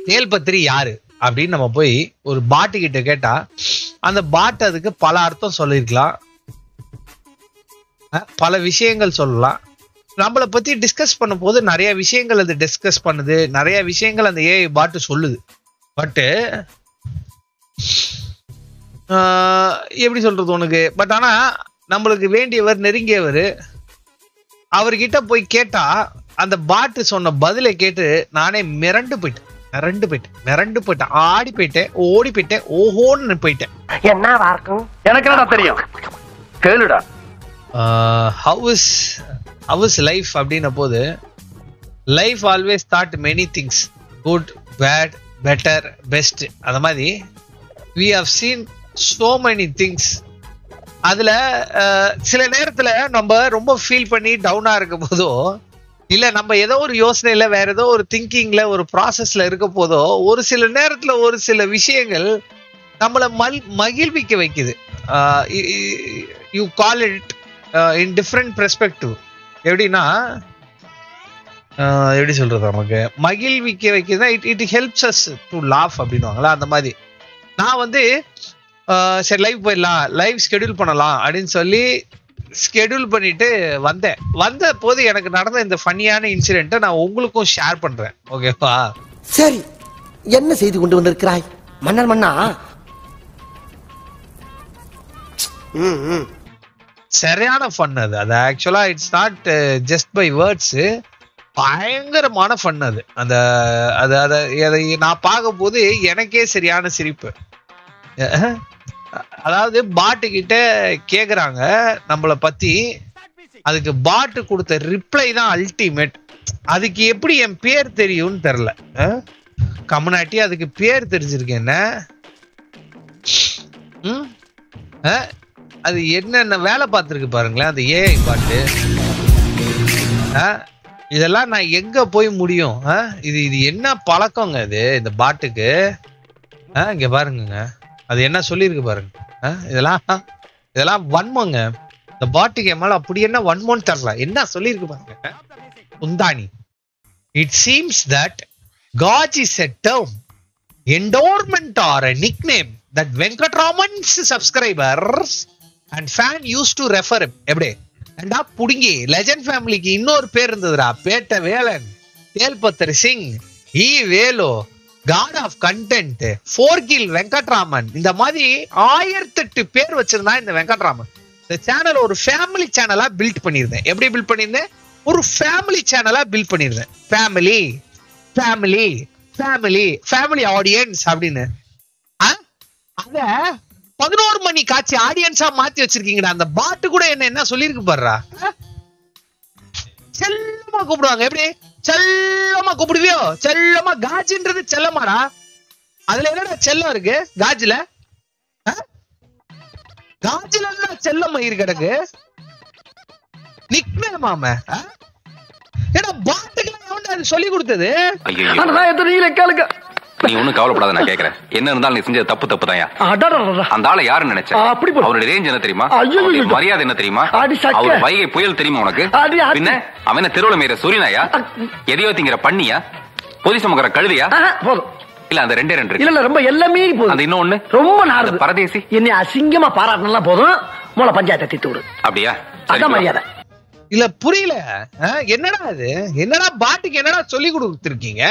தேல்பத்திரி யாரு அப்படின்னு நம்ம போய் ஒரு பாட்டு கிட்ட கேட்டா அந்த பாட்டு அதுக்கு பல அர்த்தம் சொல்லிருக்கலாம், பல விஷயங்கள் சொல்லலாம். நம்மளை பத்தி டிஸ்கஸ் பண்ணும் போது நிறைய விஷயங்கள் அது டிஸ்கஸ் பண்ணுது, நிறைய விஷயங்கள் அந்த ஏஐ பாட்டு சொல்லுது. பட்டு எப்படி சொல்றது உனக்கு, பட் ஆனா நம்மளுக்கு வேண்டியவர் நெருங்கியவர் அவர்கிட்ட போய் கேட்டா அந்த பாட்டு சொன்ன பதிலை கேட்டு நானே மிரண்டு போயிட்டேன், ஆடி போயிட்டேன், ஓடி போயிட்டேன், ஓஹோன்னு போயிட்டேன். என்னவா இருக்கும் எனக்கு என்னடா தெரியும், கேளுடா. How is life அப்படின்ன போது life always taught many things, good, bad, better, best. அந்த மாதிரி we have seen so many things. அதுல சில நேரத்துல நம்ம ரொம்ப ஃபீல் பண்ணி டவுனா இருக்கும் போதோ, இல்ல நம்ம ஏதோ ஒரு யோசனையில வேற ஏதோ ஒரு திங்கிங்ல ஒரு ப்ராசஸ்ல இருக்க போதோ, ஒரு சில நேரத்துல ஒரு சில விஷயங்கள் நம்மள மகிழ்விக்க வைக்குது. You call it in different perspective. எப்படின்னா எப்படி சொல்றது, நமக்கு மகிழ்விக்க வைக்குதுன்னா it helps us to laugh அப்படின்னுவாங்களா, அந்த மாதிரி. நான் வந்து சரி லைவ் போயிடலாம், லைவ் ஸ்கெடியூல் பண்ணலாம் அப்படின்னு சொல்லி ஸ்கெடியூல் பண்ணிட்டு வந்த போது எனக்கு நடந்த இந்த ஃபன்னியான இன்சிடென்ட்டை நான் உங்களுக்கும் ஷேர் பண்றேன். ஓகேவா? சரி, என்ன செய்து கொண்டு வந்திருக்கிறாய் மன்னர் மன்னா? சரியான ஃபன் அது. அது actually it's not just by words, பயங்கரமான ஃபன் அது. அந்த அதை நான் பார்க்கும் போது எனக்கே சரியான சிரிப்பு. அதாவது பாட்டு கிட்ட கேக்குறாங்க நம்மளை பத்தி, அதுக்கு பாட்டு கொடுத்த ரிப்ளை தான் அல்டிமேட். அதுக்கு எப்படி என் பேர் தெரியும்னு தெரியல, கம்யூனிட்டி அதுக்கு பேர் தெரிஞ்சிருக்கு என்ன, அது என்னென்ன வேலை பார்த்துருக்கு பாருங்களேன் அந்த ஏஐ பாட்டு. இதெல்லாம் நான் எங்க போய் முடியும்? இது என்ன பழக்கங்க இது இந்த பாட்டுக்கு? இங்க பாருங்க, அது என்ன சொல்லியிருக்கு பாருங்க. இதெல்லாம் வன்மங்க. இந்த பாட்டுக்கு என் மேல அப்படி என்ன வன்மோன்னு தெரியல, என்ன சொல்லியிருக்கு பாருங்க. குந்தாணி. இட் சீம்ஸ் தட் காஜ் is a term, endowment or a nickname that Venkatraman's subscribers and fan used to refer him. எப்படி ஏண்டா புடுங்கி லெஜண்ட் ஃபேமிலிக்கு இன்னொரு பேர் இருந்ததுடா, பேட்ட வேலன், தேல்பத்திரி சிங், ஈ வேலு, காட் ஆஃப் கண்டென்ட், ஃபோர்கில் வெங்கட்ராமன், இந்த மாதிரி 1008 பேர் வச்சிருந்தா இந்த வெங்கட்ராமன். இந்த சேனல் ஒரு ஃபேமிலி சேனலா பில்ட் பண்ணியிருந்தேன். எப்படி பில்ட் பண்ணியிருந்தேன்? ஒரு ஃபேமிலி சேனலா பில்ட் பண்ணியிருந்தேன். Family family family family audience அப்படின்னு. அத 11 மணி காட்சி ஆடியன்ஸா மாத்தி வச்சிருக்கீங்கடா. அந்த பாட்டு கூட என்ன சொல்லிருக்கு பாருடா. செல்லமா கூப்பிடுவாங்க. எப்படி செல்லமா கூப்பிடுவியோ? செல்லமா. காஜின்றது செல்லமாடா. அதுல என்னடா செல்லம் இருக்கு காஜில? காஜில செல்லம் மயிர் கிடக்கு. நிக்னேமாம ஏன்னா பாட்டுக்கெல்லாம் எவன்டா அது சொல்லி கொடுத்தது? நீ ஒண்ணும் கவலைப்படாத, நான் கேக்குறேன். என்ன இருந்தாலும் நீ செஞ்ச தப்பு தான்யா. அந்த ஆளை யாரு நினைச்ச? அவருடைய ரேஞ்ச் என்ன தெரியுமா? மரியாதை என்ன தெரியுமா? அவர் வைகை புயல் தெரியுமா உனக்கு? பின்ன அவன் தெருவுல மேற சூரியனாயா? எதையோ திங்கிற பண்ணியா? பொதி சுமக்கிற கழுவியா? இல்ல அந்த ரெண்டே ரெண்டு இல்ல ரொம்ப எல்லாமே போதும். அது இன்னொன்னு ரொம்ப நாடு பரதேசி. என்னை அசிங்கமா பாராட்டினா போதும், மூல பஞ்சாயத்தை திட்டு விடு. அப்படியா? அதான் மரியாதை. இல்ல புரியல. என்னடா அது? என்னடா பாட்டுக்கு என்னடா சொல்லி கொடுத்துருக்கீங்க?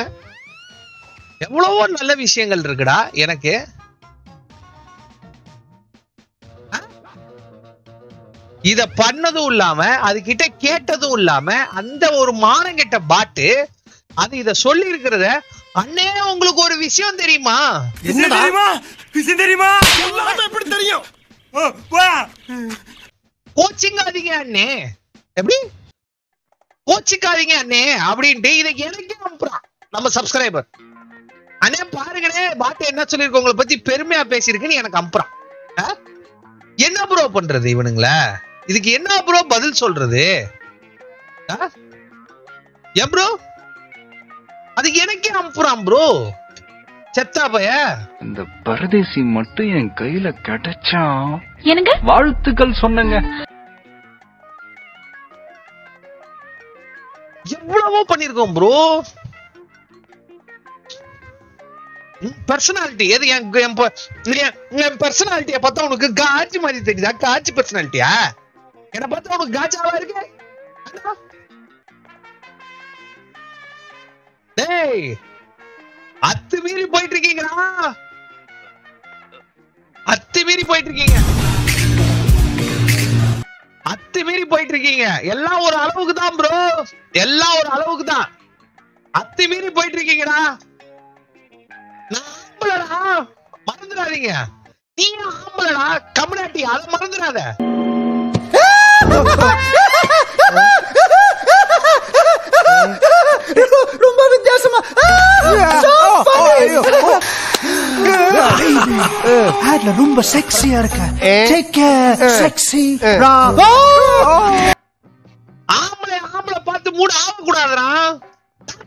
எவ்வளவோ நல்ல விஷயங்கள் இருக்குடா எனக்கு. இத பண்ணதும் இல்லாம அது கிட்ட கேட்டதும் இல்லாம அந்த ஒரு மானங்கெட்ட பாட்டு அது இத சொல்லி இருக்கிறத, அண்ணே உங்களுக்கு ஒரு விஷயம் தெரியுமா? என்ன தெரியுமா? விஷயம் தெரியுமா? எல்லாமே எப்படி தெரியும்? கோச்சிங்காதீங்க அண்ணே. எப்படி கோச்சிக்காதீங்க அண்ணே அப்படின்ட்டு இதை எனக்கு அனுப்புறான் நம்ம சப்ஸ்கிரைபர். அண்ணே பாருங்கண்ணே பாட்டு என்ன சொல்லிருக்கு உங்களை பத்தி பெருமையா பேசியிருக்குன்னு எனக்கு அனுப்புறான். என்ன ப்ரோ பண்றது இவனுங்களா? இதுக்கு என்ன ப்ரோ பதில் சொல்றது? ஏன் ப்ரோ அதுக்கு எனக்கே அனுப்புறான் ப்ரோ செத்தா பைய. இந்த பரதேசி மட்டும் என் கையில கிடைச்சா எனக்கு வாழ்த்துக்கள் சொன்னங்க. எவ்வளவோ பண்ணிருக்கோம் ப்ரோ. பர்சனாலிட்டி எது? என் பர்சனாலிட்டிய பார்த்தா உனக்கு காஜி மாதிரி தெரியுதா? காஜி பர்சனாலிட்டியா? என்ன பார்த்தா உனக்கு காஜாவா இருக்கு? டேய், அத்துமீறி போயிட்டு இருக்கீங்களா? அத்துமீறி போயிட்டு இருக்கீங்க. அத்துமீறி போயிட்டு இருக்கீங்க. எல்லாம் ஒரு அளவுக்கு தான் ப்ரோ, எல்லாம் ஒரு அளவுக்கு தான். அத்துமீறி போயிட்டு இருக்கீங்கடா. நான் ஆம்பளடா, மறந்துடாதீங்க. நீ ஆம்பளடா, கம்யூனிட்டி, அதை மறந்துடாத. ரொம்ப வித்தியாசமா ரொம்ப செக்ஸியா இருக்க. ஆம்பளை ஆம்பளை பார்த்து மூட ஆகக்கூடாதுடா.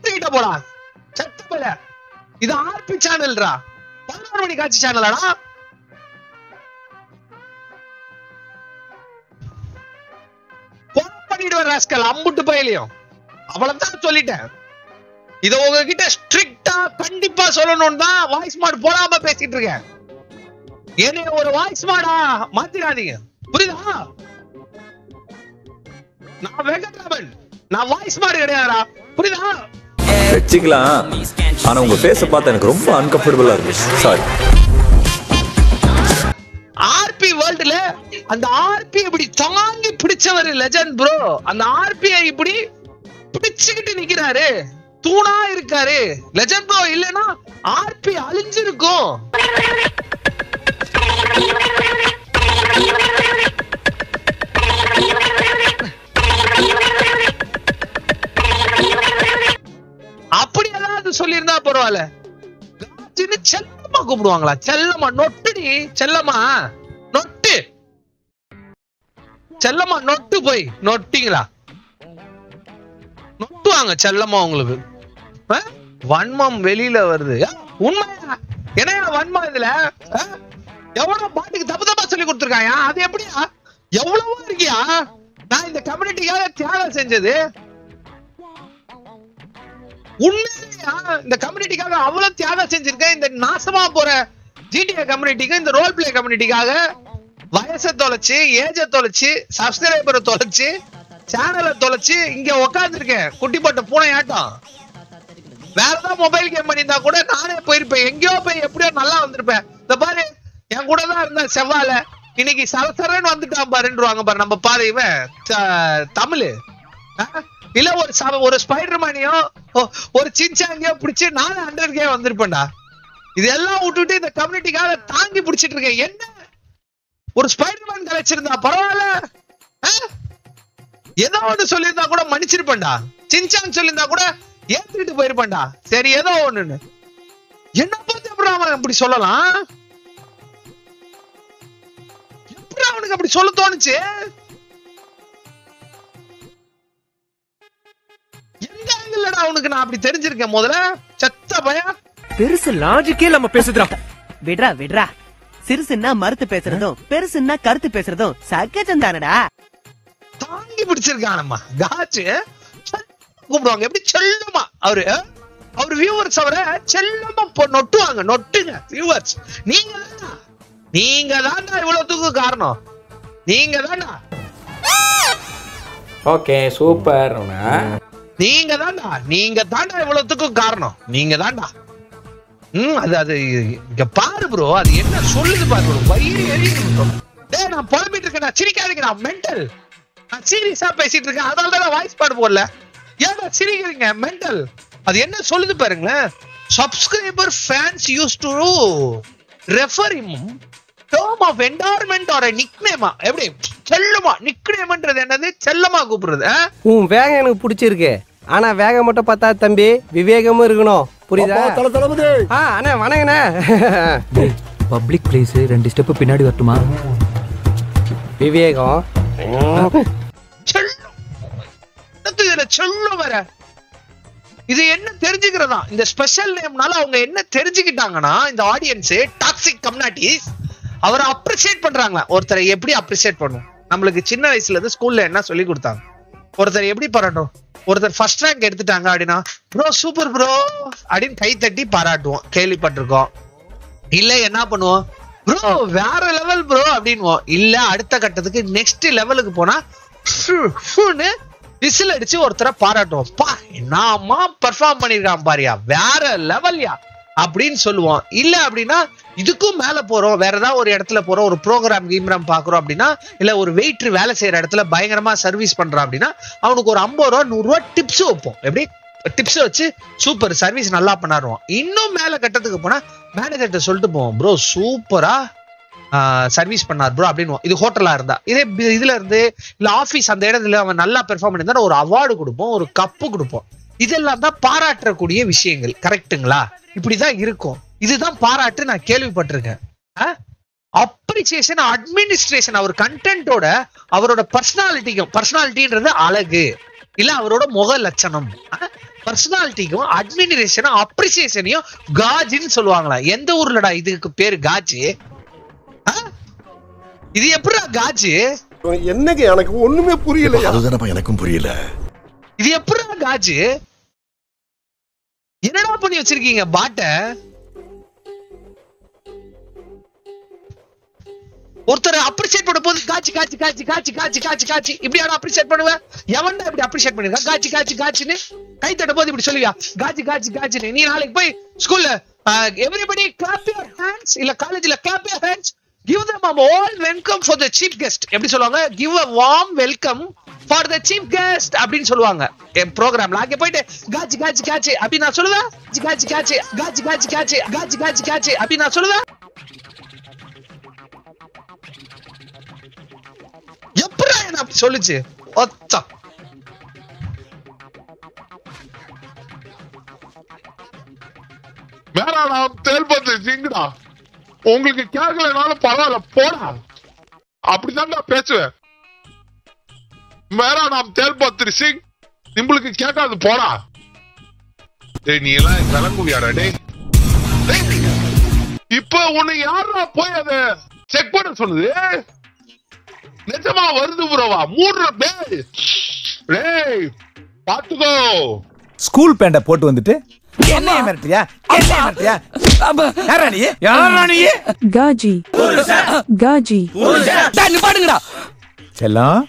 கிட்ட போடா சட்டப்பல. இது ஆர்பி சேனல்ரா, 11 மணி காட்சி சேனலடா. பண்ணிடுவேன் ராஸ்கல், அம்புட்டு பயிலையும். அவ்வளவுதான் சொல்லிட்டேன். இத உங்ககிட்ட ஸ்ட்ரிக்டா கண்டிப்பா சொல்லணும்னு தான் வாய்ஸ் மாட் போடாம பேசிட்டு இருக்கேன். என்னைய ஒரு வாய்ஸ் மாடா மாத்திராதீங்க, புரியுதா? நான் வெங்கட்ராமன், நான் வாய்ஸ் மாடு கிடையாதுடா, புரியுதா? வெச்சிக்கலாம். ஆனா உங்க ஃபேஸ பார்த்தா எனக்கு ரொம்ப அன்கம்ஃபர்ட்டபிளா இருக்கு. சாரி. ஆர்பி வேர்ல்ட்ல அந்த ஆர்பி இப்படி தாங்கி பிடிச்சவர் லெஜண்ட் ப்ரோ. அந்த ஆர்பி இப்படி பிடிச்சுக்கிட்டு நிக்கிறாரு, தூணா இருக்காரு லெஜண்ட் ப்ரோ. இல்லனா ஆர்பி அழிஞ்சிருக்கும். அப்படி ஏதாவது சொல்லியிருந்தா பரவாயில்ல. செல்லமா கூப்பிடுவாங்களா? செல்லமா நொட்டுடி, செல்லமா நொட்டு, செல்லமா நொட்டு. போய் நொட்டிங்களா? நொட்டுவாங்க செல்லமா உங்களுக்கு. வன்மம் வெளியில வருது. உண்மையா? என்ன வன்மம் இதுல? எவ்வளவு பாட்டுக்கு தப்பு தப்பா சொல்லி கொடுத்துருக்காங்க. அது எப்படியா? எவ்வளவோ இருக்கியா? நான் இந்த கம்யூனிட்டிக்காக தியாகம் செஞ்சது உண்மையா? இந்த கம்யூனிட்டிக்காக அவ்வளவு தியாகம் செஞ்சிருக்கேன். இந்த நாசமா போற ஜிடிஏ கம்யூனிட்டிக்கு, இந்த ரோல் பிளே கம்யூனிட்டிக்காக வயசை தொலைச்சு, ஏஜ தொலைச்சு, சப்ஸ்கிரைபரை தொலைச்சு, சேனலை தொலைச்சு இங்க உட்காந்துருக்கேன் குட்டி போட்ட பூனை ஆட்டம். வேற ஏதாவது மொபைல் கேம் பண்ணியிருந்தா கூட நானே போயிருப்பேன், எங்கேயோ போய் எப்படியோ நல்லா வந்திருப்பேன். இந்த பாரு, என் கூட தான் இருந்தேன் செவ்வால, இன்னைக்கு சரசரன்னு வந்துட்டான் பாருன்றாங்க பாரு. நம்ம பாரு, இவன் தமிழ் இல்ல ஒரு ஸ்பைடர் மேனியோ ஒரு சின்சாங்கியோ பிடிச்சி 400K வந்திருப்பேன்டா. இதெல்லாம் விட்டுட்டு இந்த கம்யூனிட்டிக்காக தாங்கி பிடிச்சிட்டு இருக்கேன். என்ன ஒரு ஸ்பைடர்மேன் கலைச்சிருந்தா பரவாயில்ல, ஏதோ ஒண்ணு சொல்லியிருந்தா கூட மன்னிச்சிருப்பேன்டா. சின்சாங் சொல்லியிருந்தா கூட ஏத்துக்கிட்டு போயிருப்பேன்டா. சரி ஏதோ ஒண்ணுன்னு. என்ன பார்த்து எப்படி அவன் அப்படி சொல்லலாம்? எப்படி அவனுக்கு அப்படி சொல்ல தோணுச்சு? எந்த ஆங்கிள்லடா அவனுக்கு நான் அப்படி தெரிஞ்சிருக்கேன்? முதல்ல சத்த பயம். பெருசு லாஜிக்கே நம்ம பேசுறோம். Withdraw withdraw. சிறுசுன்னா மறுத்து பேசுறதும், பெருசுன்னா கருத்து பேசுறதும் சகஜம் தானடா. தாங்கி பிடிச்சிருக்கானம்மா காச்சு. கூப்பிடுவாங்க எப்படி செல்லமா. அவரு வியூவர்ஸ் அவரை செல்லமா நொட்டுவாங்க. நொட்டுங்க வியூவர்ஸ். நீங்க தான்டா இவ்வளவுக்கு காரணம். நீங்க தான்டா. Okay super. நீங்க தான்டா இவ்வளவுக்கு காரணம். நீங்க தான்டா. அது இங்க பாரு ப்ரோ, அது என்ன சொல்லுது பாரு ப்ரோ. வயிறு எரியுது. டேய் நான் புலம்பிட்டு இருக்கேன், சிரிக்காதீங்கடா மென்டல். நான் சீரியஸா பேசிட்டு இருக்கேன், அதனால தான் வாய்ஸ் பாடு போடல. ஏன்டா சிரிக்கிறீங்க மென்டல்? அது என்ன சொல்லுது பாருங்களேன். Subscriber fans use to refer him term of endearment or a nickname. எப்படி செல்லமா நிக்னேம்ன்றது என்னது? செல்லமா கூப்பிடுறது. உன் வேகம் எனக்கு பிடிச்சிருக்கு. ஆனா வேகம் மட்டும் பார்த்தா தம்பி, விவேகமும் இருக்கணும். புரியுதா? அண்ணே வணங்கண்ணே. பப்ளிக் பிளேஸ் 2 ஸ்டெப் பின்னாடி வரட்டுமா? விவேகம் சொல்ல வர இது என்ன தெரிஞ்சுக்கிறதா? இந்த ஸ்பெஷல் நேம்னால அவங்க என்ன தெரிஞ்சுக்கிட்டாங்கன்னா, இந்த ஆடியன்ஸ் டாக்ஸிக் கம்யூனிட்டிஸ் அவரை அப்ரிசியேட் பண்றாங்களா. ஒருத்தரை எப்படி அப்ரிசியேட் பண்ணும்? நம்மளுக்கு சின்ன வயசுல இருந்து ஸ்கூல்ல என்ன சொல்லி கொடுத்தாங்க? ஒருத்தரை எப்படி பண்ணணும்? ஒருத்தர் ஃபர்ஸ்ட் ரேங்க் எடுத்துட்டாங்க அப்படின்னா ப்ரோ சூப்பர் ப்ரோ அப்படின்னு கை தட்டி பாராட்டுவோம், கேள்விப்பட்டிருக்கோம். இல்ல என்ன பண்ணுவோம், ப்ரோ வேற லெவல் ப்ரோ அப்படின்வோம். இல்ல அடுத்த கட்டத்துக்கு நெக்ஸ்ட் லெவலுக்கு போனா விசில் அடிச்சு ஒருத்தரை பாராட்டுவோம். பா என்னமா பெர்ஃபார்ம் பண்ணிருக்கான் பாரியா, வேற லெவல்யா அப்படின்னு சொல்லுவோம். இல்ல அப்படின்னா இதுக்கும் மேல போறோம், வேற ஏதாவது ஒரு இடத்துல போறோம், ஒரு ப்ரோக்ராம் கீம்ராம் பாக்குறோம் அப்படின்னா, இல்ல ஒரு வெயிட்டர் வேலை செய்யற இடத்துல பயங்கரமா சர்வீஸ் பண்றான் அப்படின்னா அவனுக்கு ஒரு 50 ரூபா 100 ரூபா டிப்ஸ் வைப்போம். எப்படி டிப்ஸ் வச்சு சூப்பர் சர்வீஸ் நல்லா பண்ணாருவோம். இன்னும் மேல கட்டத்துக்கு போனா மேனேஜர்கிட்ட சொல்லிட்டு போவோம், ப்ரோ சூப்பரா சர்வீஸ் பண்ணார் ப்ரோ அப்படின்னு. இது ஹோட்டலா இருந்தா, இதே இதுல இருந்து இல்ல ஆபீஸ் அந்த இடத்துல அவன் நல்லா பெர்ஃபார்ம் பண்ணியிருந்தா ஒரு அவார்டு கொடுப்போம், ஒரு கப்பு கொடுப்போம். இதெல்லாம் தான் பாராட்டக்கூடிய விஷயங்கள். கரெக்டுங்களா? இப்படிதான் இருக்கும். இதுதான் பாராட்டு. நான் கேள்விப்பட்டிருக்கேன். அப்ரிசியேஷன் அட்மினிஸ்ட்ரேஷன் அவர் கண்டென்ட்டோட அவரோட பர்சனாலிட்டிக்கும், பர்சனாலிட்டின்றது அழகு இல்ல அவரோட முக லட்சணம், பர்சனாலிட்டிக்கும் அட்மினிஸ்ட்ரேஷனும் அப்ரிசியேஷனையும் காஜின்னு சொல்லுவாங்களா? எந்த ஊர்லடா இதுக்கு பேரு காஜி? இது எப்படிடா காஜி? என்னங்க எனக்கு ஒண்ணுமே புரியல. அதுதானப்பா எனக்கும் புரியல. இது எப்படிடா காஜி? என்னடா பண்ணி வச்சிருக்கீங்க பாட்ட? ஒருத்தர் அப்ரிஷியேட் பண்ண போது காட்சி காட்சி காட்சி காட்சி காட்சி காட்சி காட்சி இப்படியான அப்ரிஷியேட் பண்ணுவேன். எவன்டா இப்படி அப்ரிஷியேட் பண்ணிருக்கா? காட்சி காட்சி காட்சின்னு கை தட்ட போது இப்படி சொல்லுவியா காட்சி காட்சி காட்சின்னு? நீ நாளைக்கு போய் ஸ்கூல்ல எவரிபடி கிளாப் யுவர் ஹேண்ட்ஸ், இல்ல காலேஜ்ல clap your hands, give them a warm welcome for the chief guest. எப்படி சொல்லுவாங்க? give a warm welcome for the chief guest அப்படின்னு சொல்லுவாங்க ப்ரோக்ராம்ல. அங்க போயிட்டு காட்சி காட்சி காட்சி அப்படி நான் சொல்லுவேன். காட்சி காட்சி காட்சி காட்சி காட்சி காட்சி காட்சி காட்சி அப்படி நான் சொல்லுவேன். எப்படா என்ன அப்படி சொல்லுச்சு? ஒத்தா வேற நான் தேல்பத்து சிங்கடா, உங்களுக்கு கேட்கலனாலும் பரவாயில்ல போடா, அப்படிதான் நான் பேசுவேன். வேற நாம் தேல்பத்து சிங், உங்களுக்கு கேட்காது போடா. டேய் நீ எல்லாம் கிளம்புவியாடா? டேய் இப்ப உன்னை யாரா போய் அதை செக் பண்ண சொல்லுது? நிஜமா வருது புறவா மூடுற. டேய் பாத்துக்கோ. ஸ்கூல் பேண்ட போட்டு வந்துட்டு என்ன மிரட்டியா? என்ன மிரட்டியா? யாரா நீ? யாரா நீ? காஜி காஜி டேய் பாடுங்கடா. செல்லம்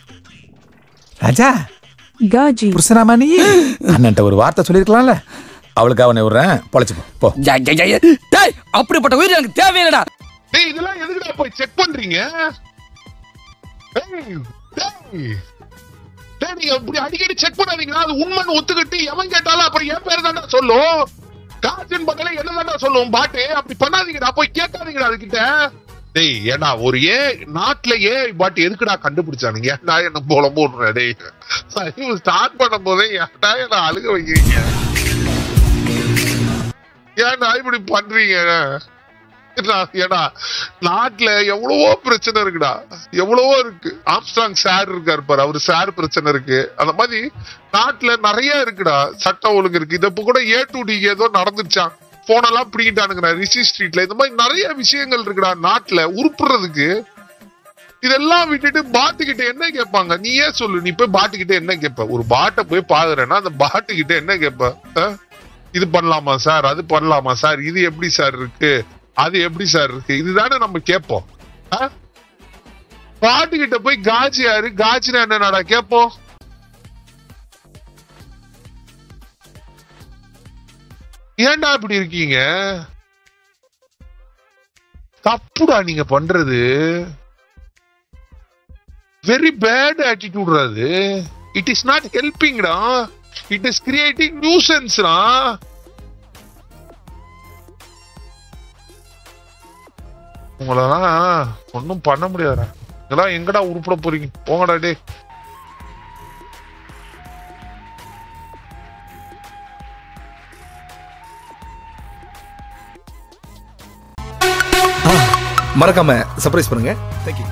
ராஜா காஜி புருஷனாமா நீ? அண்ணன்ட்ட ஒரு வார்த்தை சொல்லிருக்கலாம்ல. அவளுக்கு அவனை விடுறேன், பொழைச்சு போ. டேய் அப்படிப்பட்ட உயிர் எனக்கு தேவையில்லடா. டேய் இதெல்லாம் எதுக்குடா போய் செக் பண்றீங்க? டேய் டேய் நீங்க இப்படி அடிக்கடி செக் பண்ணாதீங்களா? அது உண்மைன்னு ஒத்துக்கிட்டு எவன் கேட்டாலும் அப்புறம் என் பேர் தான்டா சொல்லும். காசின் பக்கத்துல என்ன தான்டா சொல்லுவோம் பாட்டு. அப்படி பண்ணாதீங்கடா, போய் கேட்காதீங்கடா அதுகிட்ட. டேய் ஏடா ஒரு நாட்டுலயே பாட்டு எதுக்குடா கண்டுபிடிச்சானுங்க? ஏன்டா என்ன போல போடுற? டேய் ஸ்டார்ட் பண்ணும் போதே ஏன்டா என்ன அழுக வைக்கிறீங்க? ஏன்டா இப்படி பண்றீங்க? ஏடா நாட்டுல எவ்வளவோ பிரச்சனை இருக்குடா, எவ்வளவோ இருக்கு. ஆம்ஸ்ட்ராங் சார் இருக்காரு பாரு, அவரு சார் பிரச்சனை இருக்கு. அந்த மாதிரி நாட்டுல நிறைய இருக்குடா, சட்டம் ஒழுங்கு இருக்கு. இதப்ப கூட A2D ஏதோ நடந்துச்சான், போனெல்லாம் பிடிக்கிட்டானுங்கடா ரிஷி ஸ்ட்ரீட்ல. இந்த மாதிரி நிறைய விஷயங்கள் இருக்குடா நாட்டுல உருப்புறதுக்கு. இதெல்லாம் விட்டுட்டு பாட்டுக்கிட்ட என்ன கேட்பாங்க? நீ ஏன் சொல்லு, நீ போய் பாட்டுக்கிட்ட என்ன கேட்ப? ஒரு பாட்டை போய் பாக்குறேன்னா அந்த பாட்டுக்கிட்ட என்ன கேட்ப? இது பண்ணலாமா சார், அது பண்ணலாமா சார், இது எப்படி சார் இருக்கு, அது எப்படி சார் இருக்கு, இதுதானே நம்ம கேட்போம். பாட்டுக்கிட்ட போய் காஜி யாரு, காஜினா என்னடா கேட்போம். ஏன்டா இப்படி இருக்கீங்க? தப்புடா நீங்க பண்றது. வெரி பேட் ஆட்டிடியூட் அது. இட் இஸ் நாட் ஹெல்பிங்டா, இட் இஸ் கிரியேட்டிங் நியூசன்ஸ்டா. உங்களெல்லாம் ஒன்னும் பண்ண முடியாதுடா. இதெல்லாம் எங்கடா உருப்பட போறீங்க? போங்கடா டே. மறக்காம சர்ப்ரைஸ் பண்ணுங்க. தேங்க்யூ.